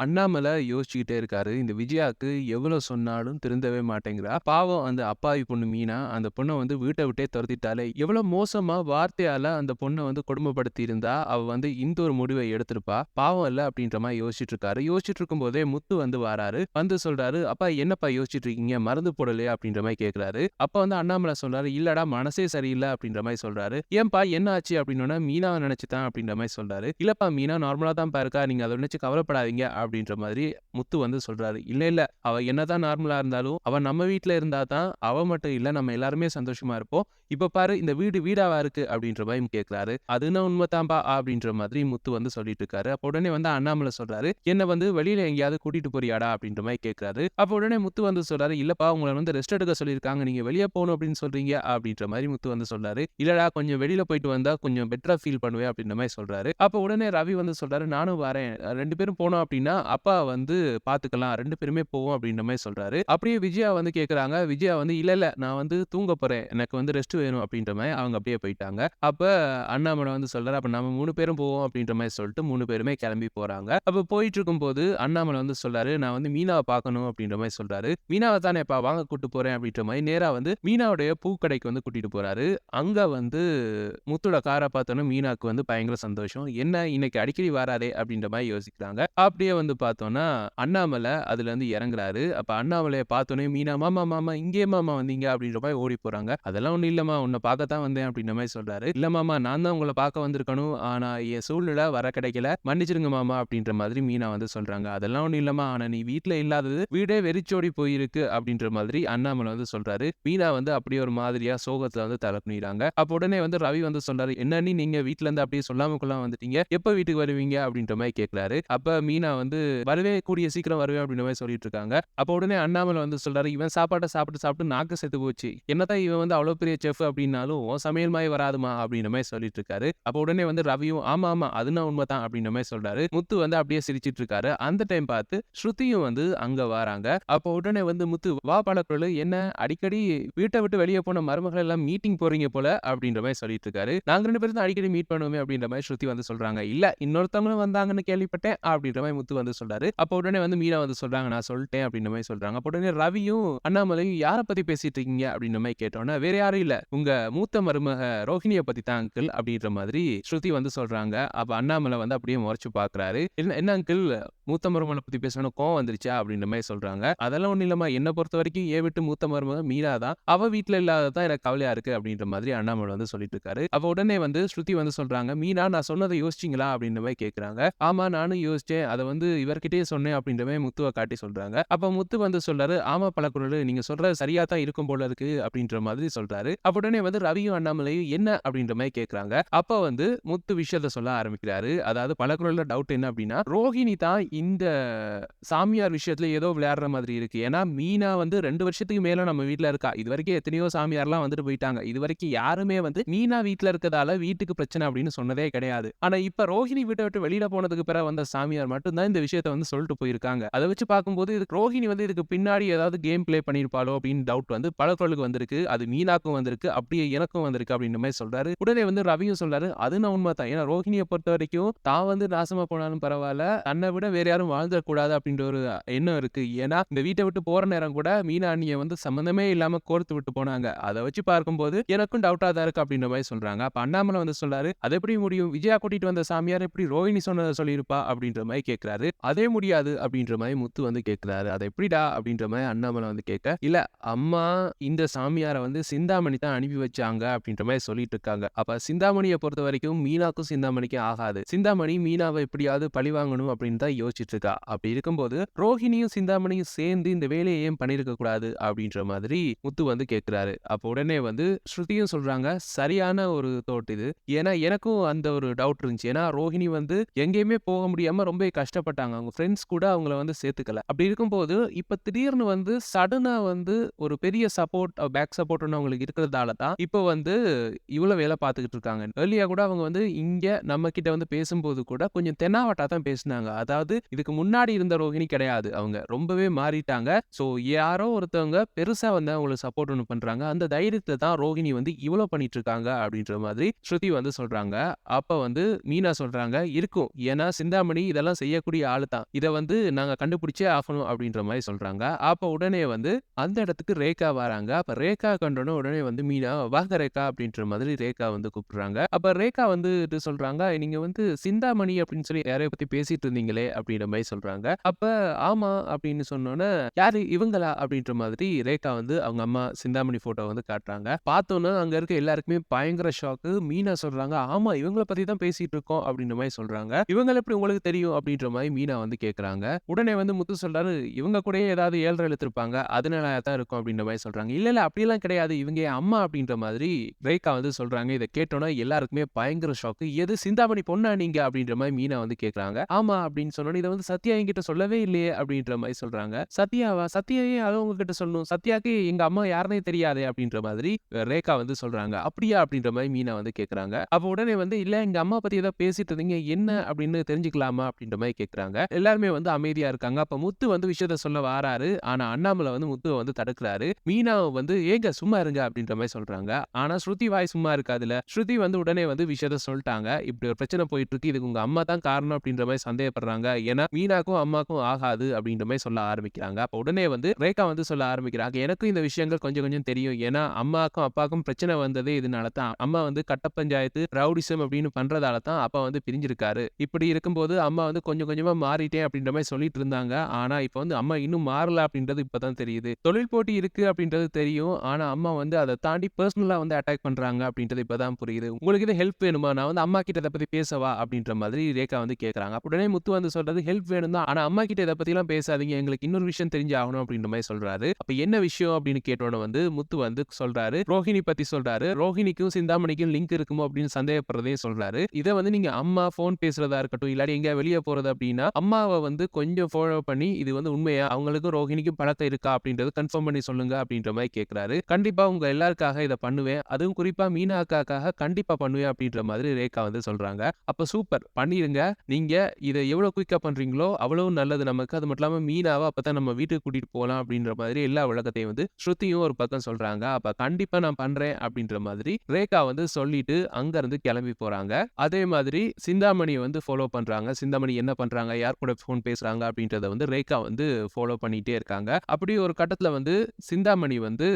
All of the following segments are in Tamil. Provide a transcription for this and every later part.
அண்ணாமலை யோசிச்சுக்கிட்டே இருக்காரு. இந்த விஜயாக்கு எவ்வளோ சொன்னாலும் திருந்தவே மாட்டேங்கிறா. பாவம் அந்த அப்பாவி பொண்ணு மீனா, அந்த பொண்ண வந்து வீட்ட விட்டே தொரத்திட்டாளே! எவ்வளோ மோசமா வார்த்தையால அந்த பொண்ண வந்து கொடுமைப்படுத்தி இருந்தா, அவ வந்து இந்த ஒரு முடிவை எடுத்திருப்பா. பாவம் இல்ல அப்டின்ற மாரி யோசிச்சுட்டு இருக்காரு. யோசிச்சுட்டு இருக்கும்போதே முத்து வந்து வாராரு. வந்து சொல்றாரு, "அப்பா என்னப்பா யோசிச்சுட்டு இருக்கீங்க? மருந்து போடலையா?" அப்டின்ற மாரி கேட்கிறாரு. அப்ப வந்து அண்ணாமலை சொல்றாரு, "இல்லடா மனசே சரியில்ல" அப்டின்ற மாரி சொல்றாரு. "ஏன்பா என்ன ஆச்சு?" அப்டின்னோனே, "மீனாவ நெனச்சு தான்" அப்டின்ற மாரி சொல்றாரு. "இல்லப்பா மீனா நார்மலா தான்ப்பா இருக்கா. நீங்க அத நெனச்சு கவலைப்படாதீங்க" அப்டின்ற மாதிரி முத்து வந்து சொல்றாரு. "இல்ல, இல்ல. அவ என்னதான் நார்மலா இருந்தாலும், அவ நம்ம வீட்ல இருந்தா தான் அவ மட்டும் இல்ல, நம்ம எல்லாருமே சந்தோஷமா இருப்போம். இப்ப பாரு இந்த வீடு வீடாவா இருக்கு" அப்டின்ற மாரி கேட்கிறாரு. "அதுனா உண்மதான்பா" அப்டின்ற மாதிரி முத்து வந்து சொல்லிட்டு இருக்காரு. அப்ப உடனே வந்து அண்ணாமலை சொல்றாரு, "என்ன வந்து வெளியில எங்கேயாவது கூட்டிட்டு போறியாடா?" அப்டின்ற மாரி கேட்கிறாரு. அப்ப உடனே முத்து வந்து சொல்றாரு, "இல்லப்பா உங்கள வந்து ரெஸ்ட் எடுக்க சொல்லியிருக்காங்க. நீங்க வெளிய போணும் அப்டின்னு சொல்றீங்க" அப்டின்ற மாரி முத்து வந்து சொல்றாரு. "இல்லடா கொஞ்சம் வெளியில போயிட்டு வந்தா கொஞ்சம் பெட்டரா ஃபீல் பண்ணுவேன்" அப்டின்ற மாரி சொல்றாரு. அப்ப உடனே ரவி வந்து சொல்றாரு, "நானும் வரேன். 2 பேரும் போனோம் அப்டின்னா, அப்பா வந்து பாத்துக்கலாம். 2 பேருமே போவோம்" அப்டின்ற மாரி சொல்றாரு. அப்படியே விஜயா வந்து கேட்கறாங்க. விஜயா வந்து, "இல்ல, இல்ல. நான் வந்து தூங்க போறேன். எனக்கு வந்து ரெஸ்ட் வேணும்" அப்டின்ற மாரி அவங்க அப்படியே போயிட்டாங்க. அப்ப அண்ணாமலை வந்து சொல்றாரு, "அப்ப நம்ம 3 பேரும் போவோம்" அப்டின்ற மாரி சொல்லிட்டு 3 பேருமே கெளம்பி போறாங்க. அப்ப போயிட்டுருக்கும்போது அண்ணாமலை வந்து சொல்றாரு, "நான் வந்து மீனாவ பாக்கணும்" அப்டின்ற மாரி சொல்றாரு. "மீனாவ தானேப்பா வாங்க கூட்டு போறேன்" அப்டின்ற மாரி நேரா வந்து மீனாவுடைய பூக்கடைக்கு வந்து கூட்டிட்டு போறாரு. அங்க வந்து முத்தோட கார பார்த்தோனே மீனாக்கு வந்து பயங்கர சந்தோஷம். "என்ன இன்னைக்கு அடிக்கடி வராரே!" அப்டின்ற மாரி யோசிக்கிறாங்க. அப்படியே வந்து பார்த்தோம்னா, அண்ணாமலை அதுலருந்து இறங்குறாரு. அப்ப அண்ணாமலைய பார்த்தோனே மீனா, "மாமா, மாமா இங்கே மாமா வந்தீங்க?" அப்டின்ற மாரி ஓடி போறாங்க. "அதெல்லாம் ஒண்ணும் இல்லம்மா. உன்ன பார்க்கத்தான் வந்தேன்" அப்டின்ற மாரி சொல்றாரு. "இல்ல மாமா நான் தான் உங்கள பார்க்க வந்திருக்கணும். ஆனா என் சூழ்நிலை வர கிடைக்கல. மன்னிச்சிடுங்க மாமா" அப்டின்ற மாதிரி மீனா வந்து சொல்றாங்க. "அதெல்லாம் ஒண்ணும் இல்லம்மா. ஆனா நீ வீட்ல இல்லாதது வீடே வெறிச்சோடி போயிருக்கு" அப்டின்ற மாதிரி அண்ணாமலை வந்து சொல்றாரு. மீனா வந்து அப்படியே ஒரு மாதிரியா சோகத்துல வந்து தல குனிறாங்க. அப்ப உடனே வந்து ரவி வந்து சொல்றாரு, "என்ன அண்ணி நீங்க வீட்ல இருந்து அப்படியே சொல்லாம கொள்ளாம வந்துட்டீங்க. எப்ப வீட்டுக்கு வருவீங்க?" அப்படின்ற மாரி கேட்கிறாரு. அப்ப மீனா வந்து, "வருவேன் கூடிய சீக்கிரம் வருவேன்" அப்படின்ற மாரி சொல்லிட்டு இருக்காங்க. அப்ப உடனே அண்ணாமலை வந்து சொல்றாரு, "இவன் சாப்பாட்ட சாப்பிட்டு சாப்பிட்டு நாக்கு செத்து போச்சு. என்னதான் இவன் வந்து அவ்வளோ பெரிய செஃப் அப்படின்னாலும், உன் சமையல் மாரி வராதும்மா" அப்படின்ற மாரி சொல்லிட்டு இருக்காரு. அப்ப உடனே வந்து ரவியும், "ஆமா, ஆமா. அதுனா உண்மதான்" அப்படின்ற மாரி சொல்றாரு. முத்து வந்து அப்படியே சிரிச்சிட்டு இருக்காரு. அந்த டைம் பார்த்து ஸ்ருதியும் வந்து அங்க வாராங்க. அப்போ உடனே வந்து முத்து, "வா பழக்குழலு என்ன அடிக்கடி வீட்ட விட்டு வெளிய போன மருமகள் எல்லாம் மீட்டிங் போறீங்க போல" அப்படின்ற மாரி சொல்லிட்டு இருக்காரு. "நாங்க 2 பேரும் தான் அடிக்கடி மீட் பண்ணுவோமே" அப்படின்ற மாரி ஸ்ருதி வந்து சொல்றாங்க. "இல்ல இன்னொருத்தவங்களும் வந்தாங்கன்னு கேள்விப்பட்டேன்" அப்படின்ற மாரி முத்து வந்து சொல்றாரு. அப்போ உடனே வந்து மீனா வந்து சொல்றாங்க, "நான் சொல்ட்டேன்" அப்படின்ற மாரி சொல்றாங்க. அப்போ உடனே ரவியும், அண்ணாமலையும் "யார பத்தி பேசிட்டு இருக்கீங்க?" அப்படின்ற மாரி கேட்டோனே, "வேற யாரும் இல்ல. உங்க மூத்த மருமக ரோஹிணிய பத்தி தான் அங்கிள்" அப்படின்ற மாதிரி ஸ்ருதி வந்து சொல்றாங்க. அப்ப அண்ணாமலை வந்து அப்படியே மொறச்சு பார்க்குறாரு. "என்ன என்ன அங்கிள் மூத்த மருமகள பத்தி பேசுனோனே கோவம் வந்துருச்சா?" அப்படின்ற மாரி சொல்றாங்க. "அதெல்லாம் ஒண்ணும் இல்லம்மா. என்ன பொறுத்தவரைக்கும் என் வீட்டு மூத்த மருமக மீரா தான். அவ வீட்ல இல்லாதது தான் எனக்கு கவலையா இருக்கு" அப்படின்ற மாதிரி அண்ணாமலை வந்து சொல்லிட்டு இருக்காரு. அப்ப உடனே வந்து ஸ்ருதி வந்து சொல்றாங்க, "மீனா நான் சொன்னத யோசிச்சீங்களா?" அப்படின்ற மாரி கேட்கறாங்க. "ஆமா நானும் யோசிச்சேன். அத வந்து இவர்கிட்டயே சொன்னேன்" அப்படின்ற மாரி முத்துவ காட்டி சொல்றாங்க. அப்ப முத்து வந்து சொல்றாரு, "ஆமா பழக்குழலு நீங்க சொல்றது சரியா தான் இருக்கும் போல இருக்கு" அப்படின்ற மாதிரி சொல்றாரு. அப்ப உடனே வந்து ரவியும் அண்ணாமலையும் "என்ன?" அப்படின்ற மாரி கேட்கறாங்க. அப்ப வந்து முத்து விஷயத்த சொல்ல ஆரம்பிக்கிறாரு. அதாவது பழக்குழல்ல டவுட் என்ன அப்படின்னா, ரோஹிணி தான் இந்த சாமியார் விஷயத்துல ஏதோ விளையாடுற மாதிரி இருக்கு. ஏன்னா, மீனா வந்து 2 வருஷத்துக்கு மேல நம்ம வீட்ல இருக்கா. இதுவரைக்கும் எத்தனையோ சாமியார்லாம் வந்துட்டு போயிட்டாங்க. இதுவரைக்கும் யாருமே வந்து மீனா வீட்ல இருக்கதால வீட்டுக்கு பிரச்சனை அப்படின்னு சொன்னதே கிடையாது. ஆனா, இப்ப ரோஹிணி வீட்ட விட்டு வெளியில போனதுக்கு பிறகு வந்த சாமியார் மட்டும் தான் இந்த விஷயத்த வந்து சொல்லிட்டு போயிருக்காங்க. அத வச்சு பார்க்கும்போது இதுக்கு ரோஹிணி வந்து இதுக்கு பின்னாடி ஏதாவது கேம் ப்ளே பண்ணியிருப்பாளோ அப்படின்னு டவுட் வந்து பலர்களுக்கு வந்திருக்கு. அது மீனாக்கும் வந்திருக்கு. அப்படியே எனக்கும் வந்திருக்கு அப்படின்ற மாரி சொல்றாரு. உடனே வந்து ரவியும் சொல்றாரு, "அது நான் உண்மதான். ஏன்னா ரோஹிணிய பொறுத்தவரைக்கும் தான் வந்து நாசமா போனாலும் பரவால்ல. தன்ன விட வேற யாரும் வாழ்ந்துறக்கூடாது அப்படின்ற ஒரு எண்ணம் இருக்கு. ஏன்னா, இந்த வீட்ட விட்டு போற நேரம் கூட மீனா அண்ணிய வந்து சம்மந்தமே இல்லாம கோர்த்து விட்டு போனாங்க. அத வச்சு பார்க்கும்போது எனக்கும் டவுட்டா தான் இருக்கு" அப்படின்ற மாரி சொல்றாங்க. அப்ப அண்ணாமலை வந்து சொல்றாரு, "அது எப்படி முடியும்? விஜயா கூட்டிட்டு வந்த சாமியார் எப்படி ரோஹிணி சொன்னத சொல்லியிருப்பா?" அப்படின்ற மாரி கேட்கிறாரு. "அதே முடியாது" அப்படின்ற மாரி முத்து வந்து கேட்கிறாரு. "அது எப்படிடா?" அப்படின்ற மாரி அண்ணாமலை வந்து கேட்க, "இல்ல அம்மா இந்த சாமியார வந்து சிந்தாமணி தான் அனுப்பி வச்சாங்க" அப்படின்ற மாரி சொல்லிட்டு இருக்காங்க. அப்ப சிந்தாமணிய பொறுத்தவரைக்கும் மீனாக்கும் சிந்தாமணிக்கும் ஆகாது. சிந்தாமணி மீனாவ எப்படியாவது பழிவாங்கணும் அப்படின்னு தான் யோசிச்சுட்டு இருக்கா. அப்படி இருக்கும்போது ரோஹிணியும் சிந்தாமணியும் சேர்ந்து இந்த வேலைய ஏன் பண்ணியிருக்க கூடாது அப்படின்ற மாதிரி முத்து வந்து கேட்கிறாரு. அப்போ உடனே வந்து ஸ்ருதியும் சொல்றாங்க, சரியான ஒரு தாட் இது. ஏன்னா எனக்கும் அந்த ஒரு டவுட் இருந்துச்சு. ஏன்னா ரோஹிணி வந்து எங்கேயுமே போக முடியாம ரொம்ப கஷ்டப்பட்டாங்க. அவங்க ஃப்ரெண்ட்ஸ் கூட அவங்கள வந்து சேர்த்துக்கல. அப்படி இருக்கும்போது இப்ப திடீர்னு வந்து சடனா வந்து ஒரு பெரிய சப்போர்ட் பேக் சப்போர்ட் ஒண்ணு அவங்களுக்கு இருக்கிறதால தான் இப்ப வந்து இவ்ளோ வேலை பார்த்துக்கிட்டு இருக்காங்க. ஏர்லியா கூட அவங்க வந்து இங்க நம்ம கிட்ட வந்து பேசும்போது கூட கொஞ்சம் தெனாவட்டா தான் பேசுனாங்க. அதாவது இதுக்கு முன்னாடி இருந்த ரோஹிணி கிடையாது. அவங்க ரொம்பவே மாறிட்டாங்க. சோ யாரோ ஒருத்தவங்க பெருசா வந்து அவங்களுக்கு சப்போர்ட் ஒண்ணு பண்றாங்க. அந்த தைரியத்துல தான் ரோஹிணி வந்து இவ்ளோ பண்ணிட்டு இருக்காங்க அப்படின்ற மாதிரி ஸ்ருதி வந்து சொல்றாங்க. அப்ப வந்து மீனா சொல்றாங்க, இருக்கும். ஏன்னா சிந்தாமணி இதெல்லாம் செய்யக்கூடிய ஆளு தான். இத வந்து நாங்க கண்டுபிடிச்சே ஆகணும் அப்படின்ற மாரி சொல்றாங்க. அப்ப உடனே வந்து அந்த இடத்துக்கு ரேகா வராங்க. அப்ப ரேகா கண்டோனே உடனே வந்து மீனா, "வாங்க ரேகா" அப்படின்ற மாதிரி ரேகா வந்து கூப்பிடுறாங்க. அப்ப ரேகா வந்துட்டு சொல்றாங்க, "நீங்க வந்து சிந்தாமணி அப்படின்னு சொல்லி யாரையோ பத்தி பேசிட்டு இருந்தீங்களே" அப்படின்ற மாரி சொல்றாங்க. அப்ப "ஆமா" அப்படின்னு சொன்னோனே, "யாரு இவங்களா?" அப்படின்ற மாதிரி ரேகா வந்து அவங்க அம்மா சிந்தாமணி ஃபோட்டோ வந்து காட்டுறாங்க. பார்த்தோனே அங்க இருக்க எல்லாருக்குமே பயங்கர ஷாக்கு. மீனா சொல்றாங்க, "ஆமா இவங்கள பத்தி தான் பேசிட்டு இருக்கோம்" அப்படின்ற மாரி சொல்றாங்க. "இவங்கள எப்படி உங்களுக்கு தெரியும்?" அப்படின்ற மாரி மீனா வந்து கேட்கறாங்க. உடனே வந்து முத்து சொல்றாரு, "இவங்க கூடயே ஏதாவது 7 இழுத்துருப்பாங்க. அதனால தான் இருக்கும்" அப்படின்ற மாரி சொல்றாங்க. "இல்ல, இல்ல அப்படியெல்லாம் கிடையாது. இவங்க என் அம்மா" அப்படின்ற மாதிரி ரேகா வந்து சொல்றாங்க. இத கேட்டோனே எல்லாருக்குமே பயங்கர ஷாக்கு. "எது சிந்தாமணி பொண்ணா நீங்க?" அப்படின்ற மாரி மீனா வந்து கேட்கறாங்க. "ஆமா" அப்படின்னு சொன்னோனே, "இத வந்து சத்யா என்கிட்ட சொல்லவே இல்லையே" அப்படின்ற மாரி சொல்றாங்க. "சத்யாவா? சத்யா ஏன் அத உங்ககிட்ட சொல்லணும்? சத்யாக்கு எங்க அம்மா யாருன்னே தெரியாதே" அப்படின்ற மாதிரி ரேகா வந்து சொல்றாங்க. "அப்படியா?" அப்படின்ற மாரி மீனா வந்து கேட்கறாங்க. அப்ப உடனே வந்து, "இல்ல எங்க அம்மா பத்தி ஏதோ பேசிட்டு இருந்தீங்க. என்ன அப்படின்னு தெரிஞ்சுக்கலாமா?" அப்படின்ற மாரி கேட்கறாங்க. எல்லாருமே வந்து அமைதியா இருக்காங்க. அப்ப முத்து வந்து விஷயத்த சொல்ல வாராரு. ஆனா அண்ணாமலை வந்து முத்துவ வந்து தடுக்குறாரு. மீனாவ வந்து, "ஏங்க சும்மா இருங்க" அப்படின்ற மாரி சொல்றாங்க. ஆனா ஸ்ருதி வாய் சும்மா இருக்காதுல்ல. ஸ்ருதி வந்து உடனே வந்து விஷயத்த சொல்ட்டாங்க. "இப்படி ஒரு பிரச்சனை போயிட்டு இருக்கு. இதுக்கு உங்க அம்மா தான் காரணம்" அப்படின்ற மாரி சந்தேகப்படுறாங்க. ஏன்னா மீனாக்கும் அம்மாக்கும் ஆகாது அப்படின்ற மாரி சொல்ல ஆரம்பிக்கிறாங்க. அப்ப உடனே வந்து ரேகா வந்து சொல்ல ஆரம்பிக்கிறாங்க. "எனக்கும் இந்த விஷயங்கள் கொஞ்சம் கொஞ்சம் தெரியும். ஏன்னா அம்மாக்கும் அப்பாவுக்கும் பிரச்சனை வந்ததே இதனால தான். அம்மா வந்து கட்ட பஞ்சாயத்து, ரவுடிசம் அப்படின்னு பண்றதால தான் அப்பா வந்து பிரிஞ்சிருக்காரு. இப்படி இருக்கும்போது அம்மா வந்து கொஞ்சம் கொஞ்சமா மாறிட்டேன் அப்படின்ற மாரி சொல்லிட்டு இருந்தாங்க. ஆனா இப்ப வந்து அம்மா இன்னும் மாறல அப்படின்றது இப்ப தான் தெரியுது. தொழில் போட்டி இருக்கு அப்படின்றது தெரியும். ஆனா அம்மா வந்து அத தாண்டி பெர்சனலா வந்து அட்டாக் பண்றாங்க அப்படின்றது இப்ப தான் புரியுது. உங்களுக்கு எதுவும் ஹெல்ப் வேணுமா? நான் வந்து அம்மா கிட்ட இத பத்தி பேசவா?" அப்படின்ற மாதிரி ரேகா வந்து கேட்கறாங்க. உடனே முத்து வந்து சொல்றது, "ஹெல்ப் வேணும் தான். ஆனா அம்மா கிட்ட இத பத்திலாம் பேசாதீங்க. எங்களுக்கு இன்னொரு விஷயம் தெரிஞ்சு ஆகணும்" அப்படின்ற மாரி சொல்றாரு. அப்ப என்ன விஷயம் அப்படின்னு கேட்டோனே வந்து முத்து வந்து சொல்றாரு. ரோஹிணி பத்தி சொல்றாரு. ரோஹிணிக்கும் சிந்தாமணிக்கும் லிங்க் இருக்குமோ அப்படின்னு சந்தேகப்படுறதையும் சொல்றாரு. இத வந்து நீங்க அம்மா ஃபோன் பேசுறதா இருக்கட்டும், இல்லாட்டி எங்கேயா வெளிய போறது அப்படின்னா, அம்மாவ வந்து கொஞ்சம் ஃபாலோ பண்ணி இது வந்து உண்மையா? அவங்களுக்கும் ரோஹிணிக்கும் பழக்கம் இருக்கா? அப்படின்றத கன்ஃபார்ம் பண்ணி சொல்லுங்க அப்படின்ற மாரி கேட்கறாரு. கண்டிப்பா உங்க எல்லாருக்காக இத பண்ணுவேன். அதுவும் குறிப்பா மீனா அக்காக்காக கண்டிப்பா பண்ணுவேன் அப்படின்ற மாதிரி ரேகா வந்து சொல்றாங்க. அப்ப சூப்பர் பண்ணிருங்க. நீங்க இத எவ்வளவு குயிக்கா பண்றீங்களோ அவ்வளவு நல்லது நமக்கு. அது மட்டும் இல்லாம மீனாவ அப்பதான் நம்ம வீட்டுக்கு கூட்டிட்டு போலாம் அப்படின்ற மாதிரி எல்லா விளக்கத்தையும் வந்து ஸ்ருதியும் ஒரு பக்கம் சொல்றாங்க. அப்ப கண்டிப்பா நான் பண்றேன் அப்படின்ற மாதிரி ரேகா வந்து சொல்லிட்டு அங்க இருந்து கிளம்பி போறாங்க. அதே மாதிரி சிந்தாமணிய வந்து ஃபாலோ பண்றாங்க. சிந்தாமணி என்ன பண்றாங்க? யார் கூட ஃபோன் பேசுறாங்க? அப்படின்றத வந்து ரேகா வந்து ஃபாலோ பண்ணிட்டே இருக்காங்க. அப்படி ஒரு கட்டத்துல வந்து சிந்தாமணி வந்து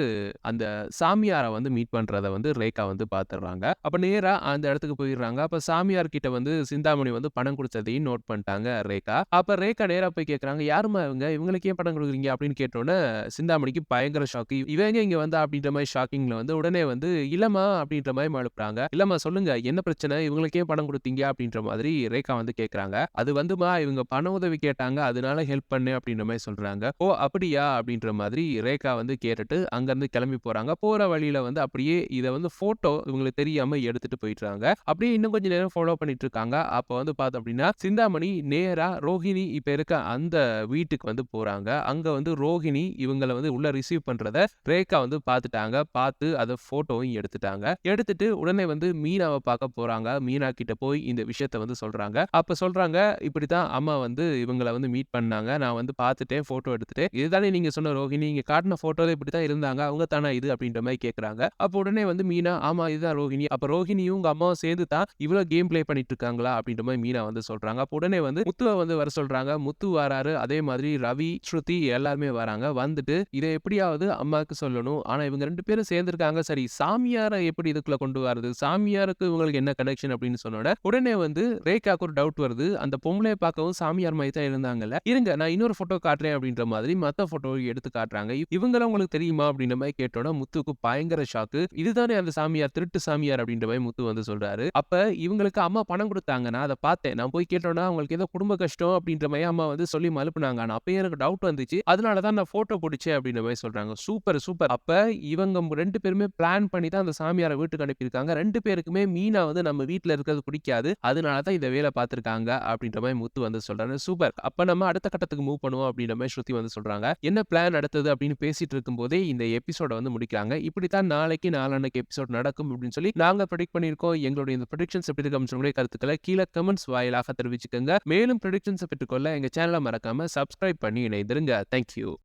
அந்த சாமியார வந்து மீட் பண்றத வந்து ரேகா வந்து பாத்துர்றாங்க. அப்ப நேரா அந்த இடத்துக்கு போயிர்றாங்க. அப்ப சாமியார் கிட்ட வந்து சிந்தாமணி வந்து பணம் குடுத்ததையும் நோட் பண்ணிட்டாங்க ரேகா. அப்ப ரேகா நேரா போய் கேட்கறாங்க, "யாரும்மா இவங்க? இவங்களுக்கு ஏன் பணம் குடுக்குறீங்க?" அப்படின்னு கேட்டோனே சிந்தாமணிக்கு பயங்கர ஷாக்கு. "இவ எங்க இங்க வந்தா?" அப்படின்ற மாரி ஷாக்கிங்ல வந்து உடனே வந்து, "இல்லம்மா" அப்படின்ற மாரி மழுப்புறாங்க. "இல்லம்மா சொல்லுங்க. என்ன பிரச்சனை? இவங்களுக்கு ஏன் பணம் குடுத்தீங்க?" அப்படின்ற மாதிரி ரேகா வந்து கேட்கறாங்க. "அது வந்தும்மா இவங்க பண உதவி கேட்டாங்க. அதனால ஹெல்ப் பண்ணேன்" அப்படின்ற மாரி சொல்றாங்க. "ஓ! அப்படியா?" அப்படின்ற மாதிரி ரேகா வந்து கேட்டுட்டு அங்கருந்து கிளம்பி போறாங்க. போற வழியில வந்து அப்படியே இத வந்து ஃபோட்டோ இவங்களுக்கு தெரியாம எடுத்துட்டு போயிட்றாங்க. அப்படியே இன்னும் கொஞ்சம் நேரம் ஃபாலோ பண்ணிட்டு இருக்காங்க. அப்ப வந்து பார்த்தோம் அப்படின்னா, சிந்தாமணி நேரா ரோஹிணி இப்ப இருக்க அந்த வீட்டுக்கு வந்து போறாங்க. அங்க வந்து ரோஹிணி இவங்கள வந்து உள்ள ரிசீவ் பண்றத ரேகா வந்து பார்த்துட்டாங்க. பார்த்து அத ஃபோட்டோவும் எடுத்துட்டாங்க. எடுத்துட்டு உடனே வந்து மீனாவ பார்க்க போறாங்க. மீனா கிட்ட போய் இந்த விஷயத்த வந்து சொல்றாங்க. அப்ப சொல்றாங்க, "இப்படித்தான் அம்மா வந்து இவங்கள வந்து மீட் பண்ணாங்க. நான் வந்து பார்த்துட்டேன். ஃபோட்டோ எடுத்துட்டேன். இதுதானே நீங்க சொன்ன ரோஹிணி? நீங்க காட்டுன ஃபோட்டோல இப்படித்தான் இருந்தாங்க. அவங்க தானா இது?" அப்படின்ற மாரி கேட்கறாங்க. அப்ப உடனே வந்து மீனா, "ஆமா இதுதான் ரோஹிணி. அப்ப ரோஹிணியும் உங்க அம்மாவும் சேர்ந்து தான் இவ்ளோ கேம் ப்ளே பண்ணிட்டு இருக்காங்களா?" அப்படின்ற மாரி மீனா வந்து சொல்றாங்க. அப்ப உடனே வந்து முத்துவ வந்து வர சொல்றாங்க. முத்து வராரு. அதே மாதிரி ரவி, ஸ்ருதி எல்லாருமே வராங்க. வந்துட்டு இத எப்படியாவது அம்மாக்கு சொல்லணும். ஆனா இவங்க 2 பேரும் சேர்ந்திருக்காங்க. சரி சாமியார எப்படி இதுக்குள்ள கொண்டு வரது? சாமியாருக்கு இவங்களுக்கு என்ன கனெக்ஷன் அப்படின்னு சொன்னோனே, உடனே வந்து ரேகாக்கு ஒரு டவுட் வருது. அந்த பொம்பளைய பார்க்கவும் சாமியார் மாரி தான் இருந்தாங்கல்ல. இருங்க நான் இன்னொரு ஃபோட்டோ காட்டுறேன் அப்படின்ற மாதிரி மத்த ஃபோட்டோவ எடுத்து காட்டுறாங்க. இவங்கள உங்களுக்கு தெரியுமா? அப்படின்ற மாரி கேட்டோனே முத்துவுக்கு பயங்கர ஷாக்கு. இதுதானே அந்த சாமியார், திருட்டு சாமியார் அப்படின்ற மாரி முத்து வந்து சொல்றாரு. அப்ப இவங்களுக்கு அம்மா பணம் குடுத்தாங்க. நான் அத பார்த்தேன். நான் போய் கேட்டோனே அவங்களுக்கு ஏதோ குடும்ப கஷ்டம் அப்படின்ற மாரி அம்மா வந்து சொல்லி மழுப்புனாங்க. ஆனா அப்பயே எனக்கு டவுட் வந்துச்சு. அதனால தான் நான் ஃபோட்டோ புடிச்சேன் அப்படின்ற மாரி சொல்றாங்க. Super, super. அப்ப இவங்க 2 பேருமே பிளான் பண்ணி தான் அந்த சாமியார வீட்டுக்கு அனுப்பியிருக்காங்க. 2 பேருக்குமே மீனா வந்து நம்ம வீட்ல இருக்கிறது பிடிக்காது. அதனால தான் இந்த வேல பார்த்திருக்காங்க அப்படின்ற மாரி முத்து வந்து சொல்றாரு. சூப்பர். அப்ப நம்ம அடுத்த கட்டத்துக்கு மூவ் பண்ணுவோம் அப்படின்ற மாரி ஸ்ருதி வந்து சொல்றாங்க. என்ன பிளான் அடுத்தது அப்படின்னு பேசிட்டு இருக்கும்போதே இந்த எபிசோட வந்து முடிக்கிறாங்க. இப்படித்தான் நாளைக்கு நாளான்னைக்கு எபிசோட் நடக்கும் அப்படின்னு சொல்லி நாங்க பிரெடிக்ட் பண்ணியிருக்கோம். எங்களுடைய இந்த பிரெடிக்ஷன்ஸ் எப்படி இருக்கு அப்படின்னு சொல்லி கருத்துக்கள கீழ கமெண்ட்ஸ் வாயிலாக தெரிவிச்சுக்கங்க. மேலும் ப்ரெடிக்ஷன்ஸ பெற்றுக்கொள்ள எங்க சேனல மறக்காம சப்ஸ்கிரைப் பண்ணி இணைந்திருங்க. Thank you.